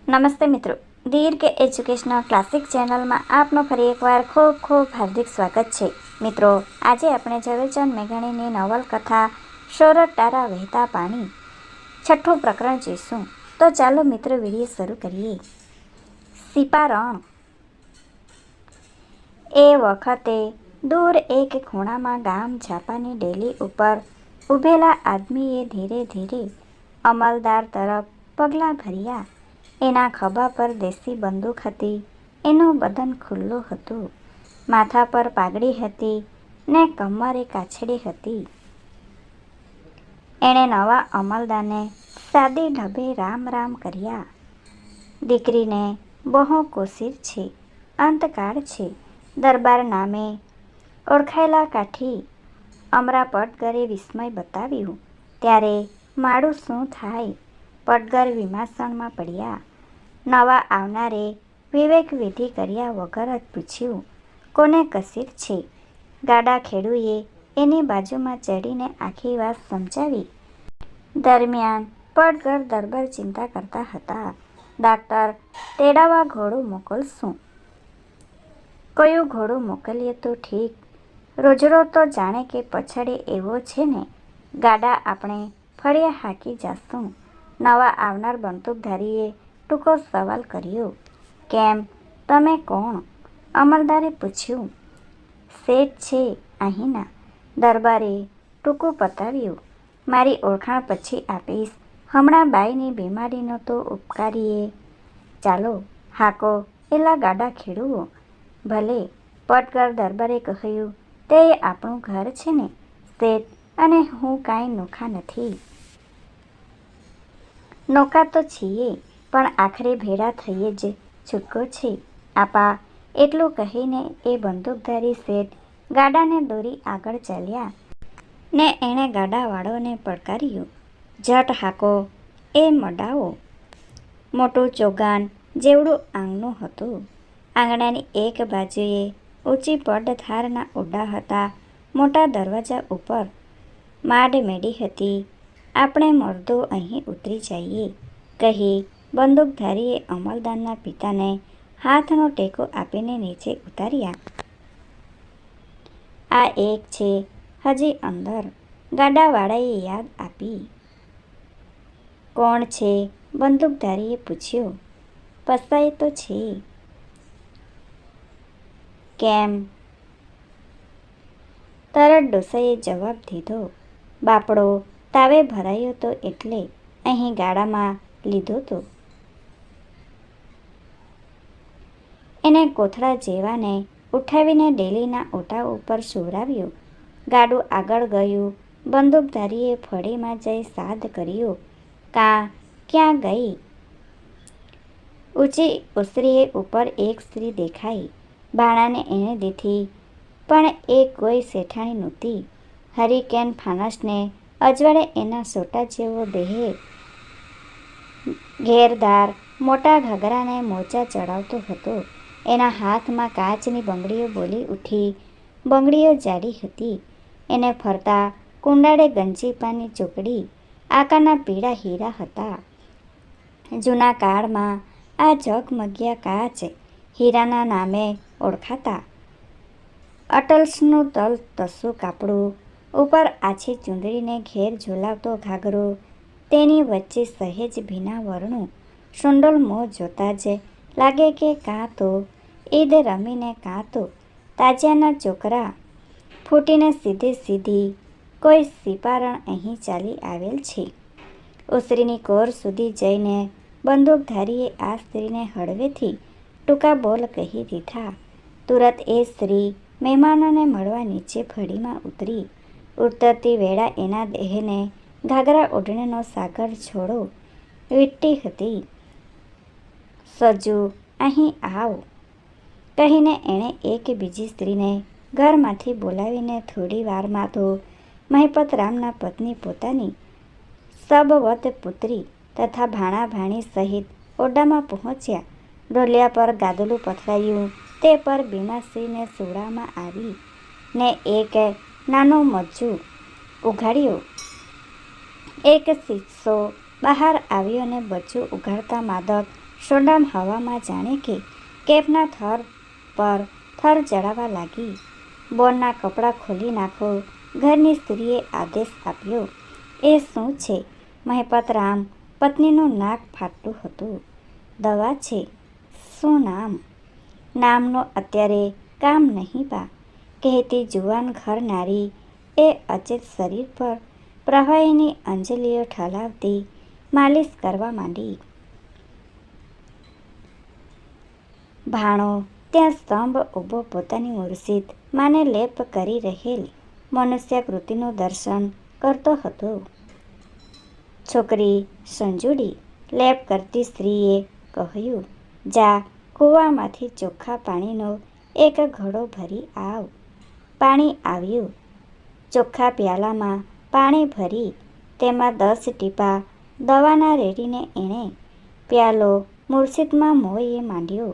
નમસ્તે મિત્રો, દીર્ઘ educational classic ચેનલમાં આપનો ફરી એકવાર ખૂબ ખૂબ હાર્દિક સ્વાગત છે. મિત્રો, આજે આપણે ઝવેરચંદ મેઘાણીની નવલકથા સોરઠ તારા વહેતા પાણી 6ઠું પ્રકરણ જોઈશું. તો ચાલો મિત્રો વિડીયો શરૂ કરીએ. સિપારણ. એ વખતે દૂર એક ખૂણામાં ગામ ઝાપાની ડેલી ઉપર ઊભેલા આદમીએ ધીરે ધીરે અમલદાર તરફ પગલાં ભર્યા. એના ખભા પર દેશી બંદૂક હતી. એનું બદન ખુલ્લું હતું. માથા પર પાઘડી હતી ને કમરે કાછડી હતી. એણે નવા અમલદારને સાદી ઢબે રામ રામ કર્યા. દીકરીને બહુ કુશીર છે, અંતકાળ છે. દરબાર નામે ઓળખાયેલા કાઠી અમરા પટગરે વિસ્મય બતાવ્યું. ત્યારે માળું શું થાય? પટગર વિમાસણમાં પડ્યા. નવા આવનારે વિવેક વિધિ કર્યા વગર જ પૂછ્યું, કોને કસીર છે? ગાડા ખેડૂએ એની બાજુમાં ચડીને આખી વાત સમજાવી. દરમિયાન પટગર દરબાર ચિંતા કરતા હતા. ડાક્ટર તેડાવવા ઘોડું મોકલશું. કયું ઘોડું મોકલીએ તો ઠીક? રોજડો તો જાણે કે પછાડે એવો છે ને. ગાડા આપણે ફળિયા હાંકી જાશું. નવા આવનાર બંદૂકધારીએ ટૂંકો સવાલ કર્યો. કેમ, તમે કોણ? અમલદારે પૂછ્યું. શેઠ છે અહીંના. દરબારે ટૂંકું પતાવ્યું. મારી ઓળખાણ પછી આપીશ. હમણાં બાઈની બીમારીનો તો ઉપકારીએ. ચાલો હાકો એલા ગાડા ખેડૂઓ. ભલે, પટગર દરબારે કહ્યું. તે આપણું ઘર છે ને શેઠ, અને હું કાંઈ નોખા નથી. નોકા તો છીએ, પણ આખરે ભેળા થઈએ જ છૂટકો છે. આપા. એટલું કહીને એ બંદૂકધારી શેઠ ગાડાને દોરી આગળ ચાલ્યા ને એણે ગાડાવાળોને પડકાર્યું. ઝટ હાકો એ મડાવો. મોટું ચોગાન જેવડું આંગણું હતું. આંગણાની એક બાજુએ ઊંચી પડધારના ઓરડા હતા. મોટા દરવાજા ઉપર માડ મેડી હતી. આપણે મર્દો અહીં ઉતરી જઈએ, કહી બંદૂકધારીએ અમલદારના પિતાને હાથનો ટેકો આપીને નીચે ઉતાર્યા. આ એક છે હજી અંદર, ગાડાવાળાએ યાદ આપી. કોણ છે? બંદૂકધારીએ પૂછ્યું. પસાય તો છે. કેમ? તરત ડોસાએ જવાબ દીધો. બાપડો તાવે ભરાયો તો એટલે અહીં ગાડામાં લીધો તો. એને કોથળા જેવાને ઉઠાવીને ડેલીના ઓટા ઉપર સુવરાવ્યું. ગાડું આગળ ગયું. બંદૂકધારીએ ફળીમાં જઈ સાદ કર્યો. ક્યાં ગઈ? ઊંચી ઓસરીએ ઉપર એક સ્ત્રી દેખાઈ. ભાણાને એણે દીધી, પણ એ કોઈ શેઠાણી નહોતી. હરિકેન ફાનસને અજવાળે એના સોટા જેવો દેહે ઘેરદાર મોટા ઘાઘરાને મોજા ચડાવતો હતો. એના હાથમાં કાચની બંગડીઓ બોલી ઉઠી. બંગડીઓ જાડી હતી. એને ફરતા કુંડાળે ગંજીપાની ચોકડી આકારના પીળા હીરા હતા. જૂના કાળમાં આ ઝગમગ્યા કાચ હીરાના નામે ઓળખાતા. અટલ્સનું તલતસું કાપડું, ઉપર આછી ચૂંદડીને ઘેર ઝુલાવતો ઘાઘરો, તેની વચ્ચે સહેજ ભીના વરણું સુંડોલ મોં જોતા જ લાગે કે કાં તો ઈદ રમીને કાં તો તાજિયાના ચોકરા ફૂટીને સીધી કોઈ સિપારણ અહીં ચાલી આવેલ છે. ઓસરીની કોર સુધી જઈને બંદૂકધારીએ આ સ્ત્રીને હળવેથી ટૂંકા બોલ કહી દીધા. તુરત એ સ્ત્રી મહેમાનોને મળવા નીચે ફળીમાં ઉતરી. ઉતરતી વેળા એના દેહને ઘાઘરા ઓઢણીનો સાગર છોડો વીંટતી હતી. સજુ અહીં આવ, કહીને એણે એક બીજી સ્ત્રીને ઘરમાંથી બોલાવીને થોડી વારમાં તો મહિપતરામના પત્ની પોતાની સબવત પુત્રી તથા ભાણા ભાણી સહિત ઓરડામાં પહોંચ્યા. ઢોલિયા પર ગાદલું પથરાયું. તે પર બીમાશ્રીને સુવડાવવામાં આવી ને એક નાનો મજ્જુ ઉઘાડ્યો. એક શીશો બહાર આવ્યો ને બચ્ચું ઉઘાડતા માદક સોડમ હવામાં જાણે કે કેપના થર પર થર ચડાવવા લાગી. બોરના કપડાં ખોલી નાખો, ઘરની સ્ત્રીએ આદેશ આપ્યો. એ શું છે? મહિપતરામ પત્નીનું નાક ફાટતું હતું. દવા છે. શું નામ? નામનું અત્યારે કામ નહીં બા, કહેતી જુવાન ઘર નારી એ અચેત શરીર પર પ્રવાહીની અંજલીઓ ઠાલવતી માલિશ કરવા માંડી. ભાણો ત્યાં સ્તંભ ઊભો પોતાની મૂર્છિત માને લેપ કરી રહેલ મનુષ્યાકૃતિનું દર્શન કરતો હતો. છોકરી સંજુડી, લેપ કરતી સ્ત્રીએ કહ્યું, જા કૂવામાંથી ચોખ્ખા પાણીનો એક ઘડો ભરી આવ. પાણી આવ્યું. ચોખ્ખા પ્યાલામાં પાણી ભરી તેમાં 10 ટીપા દવાના રેડીને એણે પ્યાલો મૂર્છિતમાં મોંએ માંડ્યો.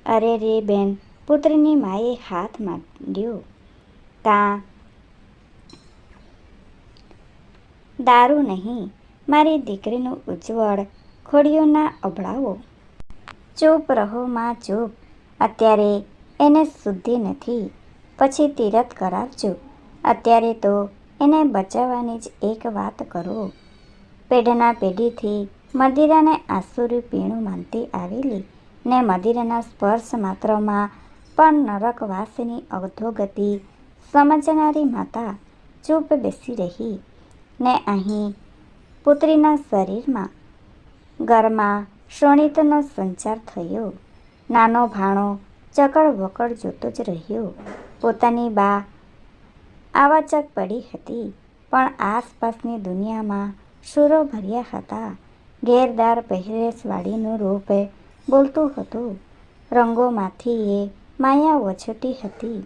અરે રે બેન, પુત્રની માએ હાથ માંડ્યો. કાં દારૂ નહીં, મારી દીકરીનું ઉજ્જવળ ખોડિયું ના અભડાવો. ચૂપ રહો માં, ચૂપ. અત્યારે એને શુદ્ધિ નથી, પછી તીરથ કરાવજો. અત્યારે તો એને બચાવવાની જ એક વાત કરો. પેઢના પેઢીથી મદિરાને આસુરી પીણું માનતી આવેલી ને મદિરાના સ્પર્શ માત્રમાં પણ નરકવાસની અધોગતિ સમજનારી માતા ચૂપ બેસી રહી ને અહીં પુત્રીના શરીરમાં ઘરમાં શોણિતનો સંચાર થયો. નાનો ભાણો ચકડ વકડ જોતો જ રહ્યો. પોતાની બા આવાચક પડી હતી, પણ આસપાસની દુનિયામાં શૂરો ભર્યા હતા. ઘેરદાર પહેરેશવાળીનું રૂપ બોલતું હતું. રંગોમાંથી એ માયા વછોટી હતી.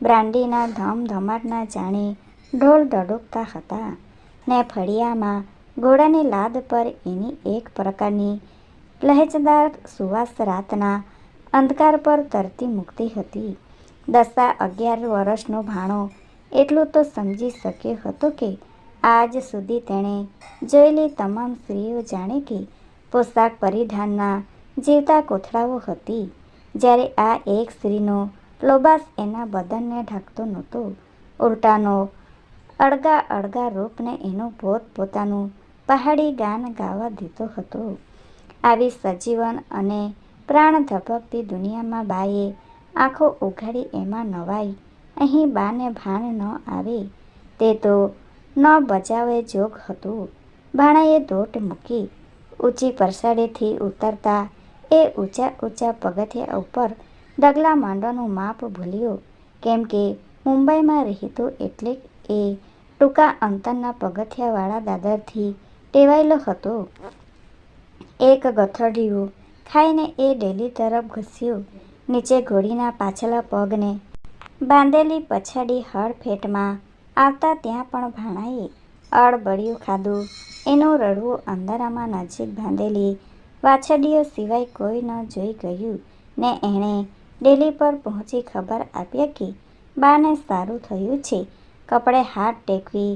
બ્રાંડીના ધમધમાટના જાણે ઢોલ ધડકતા હતા ને ફળિયામાં ઘોડાની લાદ પર એની એક પ્રકારની લહેજદાર સુવાસ રાતના અંધકાર પર તરતી મૂકતી હતી. 10-11 વર્ષનો ભાણો એટલું તો સમજી શક્યો હતો કે આજ સુધી તેણે જોયેલી તમામ સ્ત્રીઓ જાણે કે પોશાક પરિધાનના જીવતા કોથળાઓ હતી, જ્યારે આ એક સ્ત્રીનો લોબાસ એના બદનને ઢાંકતો નહોતો. ઉલટાનો અળગા અળગા રૂપને એનું પોતપોતાનું પહાડી ગાન ગાવા દેતો હતો. આવી સજીવન અને પ્રાણ ધબકતી દુનિયામાં બાએ આંખો ઉઘાડી એમાં નવાઈ અહીં બાને ભાન ન આવે તે તો ન બજાવે જોગ હતું. ભાણાએ દોટ મૂકી. ઊંચી પરસાળેથી ઉતરતા એ ઊંચા ઊંચા પગથિયા ઉપર ડગલા માંડવાનું માપ ભૂલ્યો, કેમ કે મુંબઈમાં રહેતો એટલે એ ટૂંકા અંતરના પગથિયાવાળા દાદરથી ટેવાયેલો હતો. એક ગથડિયું ખાઈને એ ડેલી તરફ ઘસ્યો. નીચે ઘોડીના પાછલા પગને બાંધેલી પછાડી હડફેટમાં આવતા ત્યાં પણ ભાણાએ અળબળિયું ખાધું. એનું રડવું અંધારામાં નજીક બાંધેલી વાછડીઓ સિવાય કોઈ ન જોઈ ગયું ને એણે ડેલી પર પહોંચી ખબર આપ્યા કે બાને સારું થયું છે. કપડે હાથ ટેકવી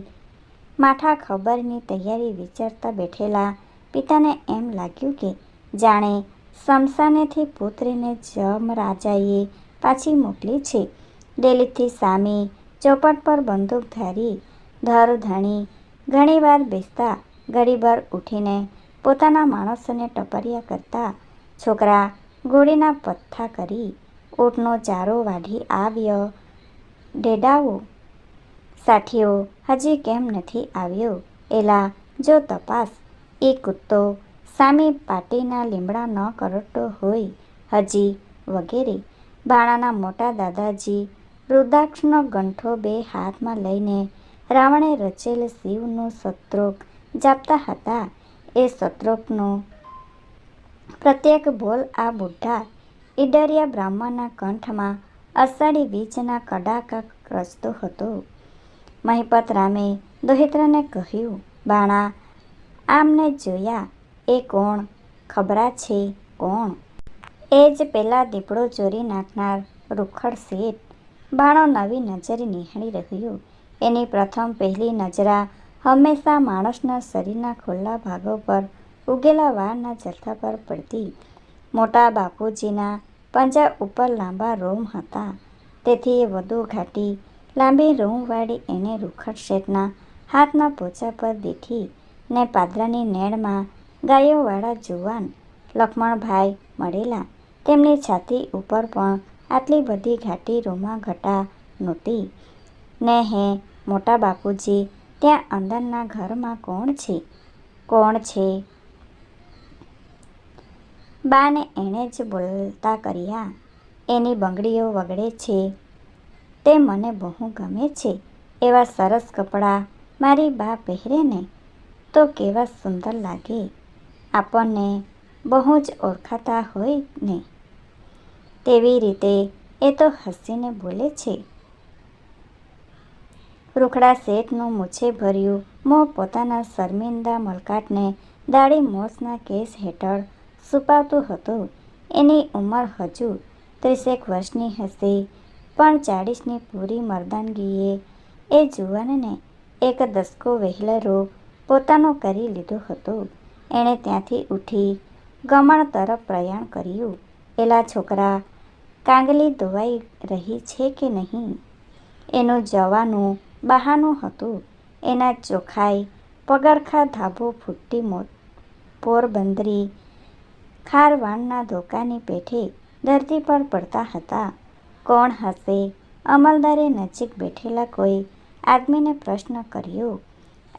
માઠા ખબરની તૈયારી વિચારતા બેઠેલા પિતાને એમ લાગ્યું કે જાણે સ્મશાનેથી પુત્રીને જમરાજાએ પાછી મોકલી છે. ડેલીથી સામી ચોપટ પર બંદૂક ધારી ધરધણી ઘણીવાર બેસતા, ઘડીભર ઉઠીને પોતાના માણસોને ટપરિયા કરતા. છોકરા ઘોડીના પથ્થા કરી ઊંટનો ચારો વાઢી આવ્યો. ડેડાઓ સાઠીઓ હજી કેમ નથી આવ્યો? એલા જો તપાસ, એ કૂતો સામી પાટીના લીમડા ન કરડતો હોય હજી, વગેરે. ભાણાના મોટા દાદાજી રુદ્રાક્ષનો ગંઠો 2 હાથમાં લઈને રાવણે રચેલ શિવનું સ્તોત્ર જાપતા હતા. એ સ્તોત્રનો પ્રત્યેક બોલ આ બુઢા ઈડરિયા બ્રાહ્મણના કંઠમાં અષાઢી બીજના કડાકા રચતો હતો. મહિપતરામે દોહિત્રાને કહ્યું, બાણા આમને જોયા? એ કોણ? ખબરા છે કોણ? એ જ પેલા દીપડો ચોરી નાખનાર રૂખડ શેઠ. ભાણો નવી નજરે નિહાળી રહ્યો. એની પ્રથમ પહેલી નજરા હંમેશા માણસના શરીરના ખુલ્લા ભાગો પર ઉગેલા વાળના જથ્થા પર પડતી. મોટા બાપુજીના પંજા ઉપર લાંબા રોમ હતા, તેથી એ વધુ ઘાટી, લાંબી રૂંવાળી એણે રૂખડ શેઠના હાથના પોચા પર દીઠી ને પાદરાની નેણમાં ગાયોવાળા જુવાન લખમણભાઈ મળેલા. તેમની છાતી ઉપર પણ આટલી બધી ઘાટી રૂંમાં-ઘટા નહોતી. ને હે મોટા બાપુજી, ત્યાં અંદરના ઘરમાં કોણ છે? કોણ છે? બાને એણે જ બોલતા કર્યા. એની બંગડીઓ વગડે છે. તે મને બહુ ગમે છે. એવા સરસ કપડાં મારી બા પહેરે ને તો કેવા સુંદર લાગે. આપણને બહુ જ ઓળખાતા હોય ને તેવી રીતે એ તો હસીને બોલે છે. રૂખડા શેઠનું મૂછે ભર્યું મોં પોતાના શર્મિંદા મલકાટને દાઢી મોછના કેસ હેઠળ છુપાવતું હતું. એની ઉંમર હજુ 30 વર્ષની હશે, પણ 40ની પૂરી મર્દાનગીએ એ જુવાનને એક દસકો વહેલરો પોતાનો કરી લીધો હતો. એણે ત્યાંથી ઊઠી ગમણ તરફ પ્રયાણ કર્યું. એલા છોકરા, કાંગલી ધોવાઈ રહી છે કે નહીં? એનું જવાનું બહાનું હતું. એના ચોખાઈ પગરખાં ધાબો ફૂટી પોરબંદરી ખારવાણના ધોકાની પેઠે ધરતી પર પડતા હતા. કોણ હશે? અમલદારે નજીક બેઠેલા કોઈ આદમીને પ્રશ્ન કર્યો.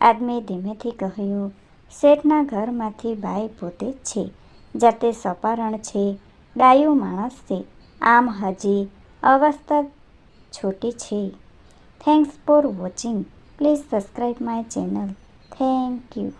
આદમીએ ધીમેથી કહ્યું, શેઠના ઘરમાંથી બાઈ પોતે જ છે. જાતે સપારણ છે. ડાયું માણસ છે. આમ હજી અવસ્થા છોટી છે. Thanks for watching. Please subscribe my channel. Thank you.